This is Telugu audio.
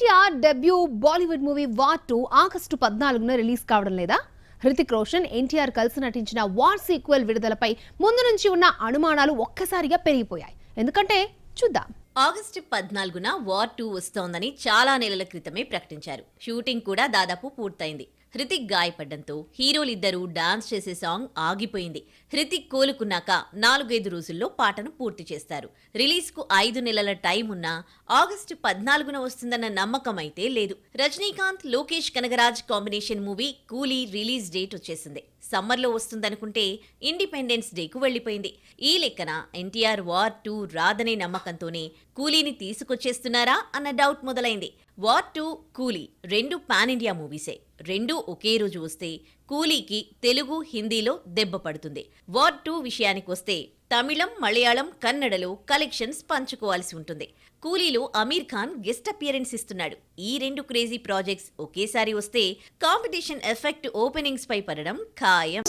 NTR debut Bollywood movie War 2 August 14న రిలీజ్ కావడం లేదా? హృతిక్ రోషన్ ఎన్టీఆర్ కలిసి నటించిన వార్ సీక్వెల్ విడుదలపై ముందు నుంచి ఉన్న అనుమానాలు ఒక్కసారిగా పెరిగిపోయాయి. ఎందుకంటే చూద్దాం. ఆగస్టు 14న వార్ 2 వస్తోందని చాలా నెలల క్రితమే ప్రకటించారు. షూటింగ్ కూడా దాదాపు పూర్తయింది. హృతిక్ గాయపడ్డంతో హీరోలిద్దరూ డాన్స్ చేసే సాంగ్ ఆగిపోయింది. హృతిక్ కోలుకున్నాక 4-5 రోజుల్లో పాటను పూర్తి చేస్తారు. రిలీజ్కు 5 నెలల టైం ఉన్నా ఆగస్టు 14న వస్తుందన్న నమ్మకం అయితే లేదు. రజనీకాంత్, లోకేష్ కనగరాజ్ కాంబినేషన్ మూవీ కూలీ రిలీజ్ డేట్ వచ్చేసింది. సమ్మర్లో వస్తుందనుకుంటే ఇండిపెండెన్స్ డేకు వెళ్లిపోయింది. ఈ లెక్కన ఎన్టీఆర్ వార్ 2 రాదనే నమ్మకంతోనే కూలీని తీసుకొచ్చేస్తున్నారా అన్న డౌట్ మొదలైంది. వార్ 2, కూలీ రెండు పాన్ ఇండియా మూవీసే. రెండూ ఒకే రోజు వస్తే కూలీకి తెలుగు, హిందీలో దెబ్బ పడుతుంది. వార్ 2 విషయానికి వస్తే తమిళం, మలయాళం, కన్నడలో కలెక్షన్స్ పంచుకోవాల్సి ఉంటుంది. కూలీలో అమీర్ ఖాన్ గెస్ట్ అపియరెన్స్ ఇస్తున్నాడు. ఈ రెండు క్రేజీ ప్రాజెక్ట్స్ ఒకేసారి వస్తే కాంపిటీషన్ ఎఫెక్ట్ ఓపెనింగ్స్ పై పడడం ఖాయం.